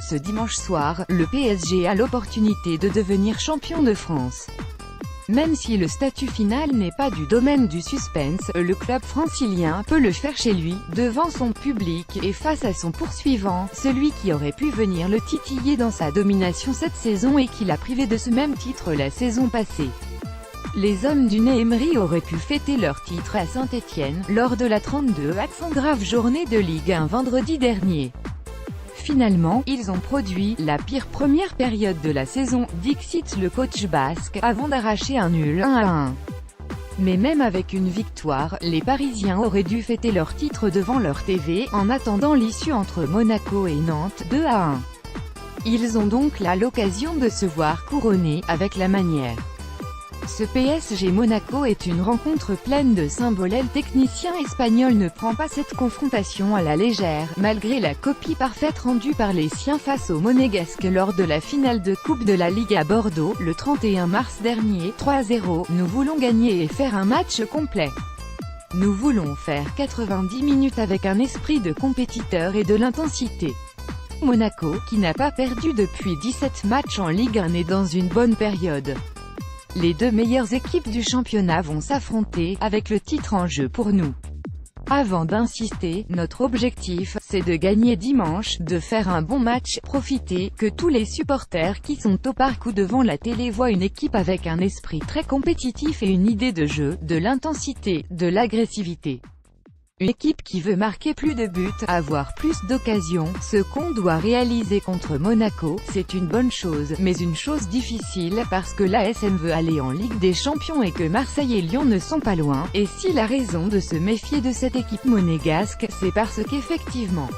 Ce dimanche soir, le PSG a l'opportunité de devenir champion de France. Même si le statut final n'est pas du domaine du suspense, le club francilien peut le faire chez lui, devant son public et face à son poursuivant, celui qui aurait pu venir le titiller dans sa domination cette saison et qui l'a privé de ce même titre la saison passée. Les hommes d'Unai Emery auraient pu fêter leur titre à Saint-Étienne, lors de la 32e grave journée de Ligue 1 vendredi dernier. Finalement, ils ont produit la pire première période de la saison, dixit le coach basque, avant d'arracher un nul 1-1. Mais même avec une victoire, les Parisiens auraient dû fêter leur titre devant leur TV, en attendant l'issue entre Monaco et Nantes, 2-1. Ils ont donc là l'occasion de se voir couronner, avec la manière. Ce PSG Monaco est une rencontre pleine de symboles. Le technicien espagnol ne prend pas cette confrontation à la légère, malgré la copie parfaite rendue par les siens face aux Monégasques lors de la finale de Coupe de la Ligue à Bordeaux, le 31 mars dernier, 3-0. Nous voulons gagner et faire un match complet. Nous voulons faire 90 minutes avec un esprit de compétiteur et de l'intensité. Monaco, qui n'a pas perdu depuis 17 matchs en Ligue 1, est dans une bonne période. Les deux meilleures équipes du championnat vont s'affronter, avec le titre en jeu pour nous. Avant d'insister, notre objectif, c'est de gagner dimanche, de faire un bon match, profiter, que tous les supporters qui sont au parc ou devant la télé voient une équipe avec un esprit très compétitif et une idée de jeu, de l'intensité, de l'agressivité. Une équipe qui veut marquer plus de buts, avoir plus d'occasions. Ce qu'on doit réaliser contre Monaco, c'est une bonne chose, mais une chose difficile, parce que l'ASM veut aller en Ligue des Champions et que Marseille et Lyon ne sont pas loin. Et s'il a raison de se méfier de cette équipe monégasque, c'est parce qu'effectivement,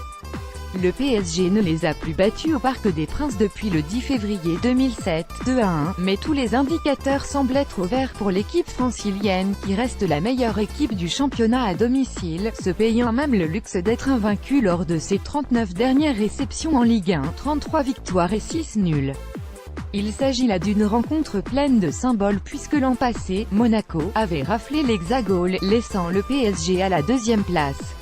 le PSG ne les a plus battus au Parc des Princes depuis le 10 février 2007, 2-1, mais tous les indicateurs semblent être au vert pour l'équipe francilienne, qui reste la meilleure équipe du championnat à domicile, se payant même le luxe d'être invaincue lors de ses 39 dernières réceptions en Ligue 1, 33 victoires et 6 nuls. Il s'agit là d'une rencontre pleine de symboles puisque l'an passé, Monaco avait raflé l'Hexagone, laissant le PSG à la deuxième place.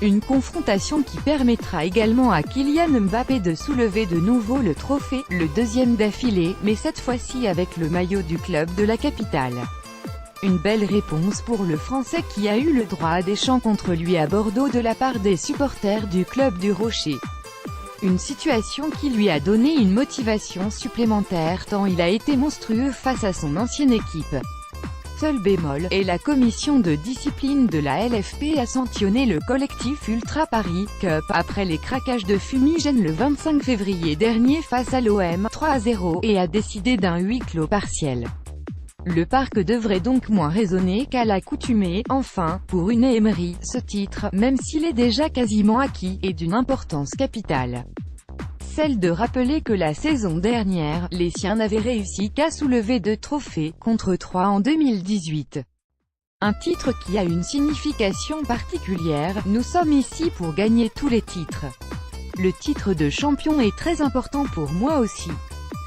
Une confrontation qui permettra également à Kylian Mbappé de soulever de nouveau le trophée, le deuxième d'affilée, mais cette fois-ci avec le maillot du club de la capitale. Une belle réponse pour le Français qui a eu le droit à des chants contre lui à Bordeaux de la part des supporters du club du Rocher. Une situation qui lui a donné une motivation supplémentaire tant il a été monstrueux face à son ancienne équipe. Seul bémol, et la commission de discipline de la LFP a sanctionné le collectif Ultra Paris Cup, après les craquages de fumigène le 25 février dernier face à l'OM, 3-0, et a décidé d'un huis clos partiel. Le parc devrait donc moins résonner qu'à l'accoutumée. Enfin, pour Unai Emery, ce titre, même s'il est déjà quasiment acquis, est d'une importance capitale. Celle de rappeler que la saison dernière, les siens n'avaient réussi qu'à soulever 2 trophées, contre 3 en 2018. Un titre qui a une signification particulière. Nous sommes ici pour gagner tous les titres. Le titre de champion est très important pour moi aussi.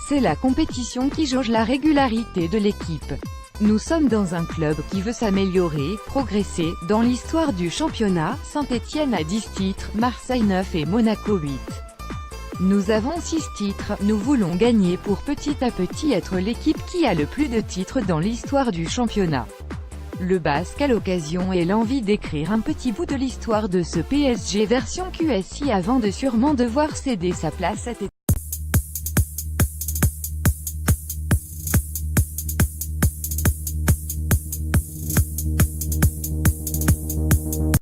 C'est la compétition qui jauge la régularité de l'équipe. Nous sommes dans un club qui veut s'améliorer, progresser. Dans l'histoire du championnat, Saint-Étienne a 10 titres, Marseille 9 et Monaco 8. Nous avons 6 titres, nous voulons gagner pour petit à petit être l'équipe qui a le plus de titres dans l'histoire du championnat. Le Basque a l'occasion et l'envie d'écrire un petit bout de l'histoire de ce PSG version QSI avant de sûrement devoir céder sa place cet été.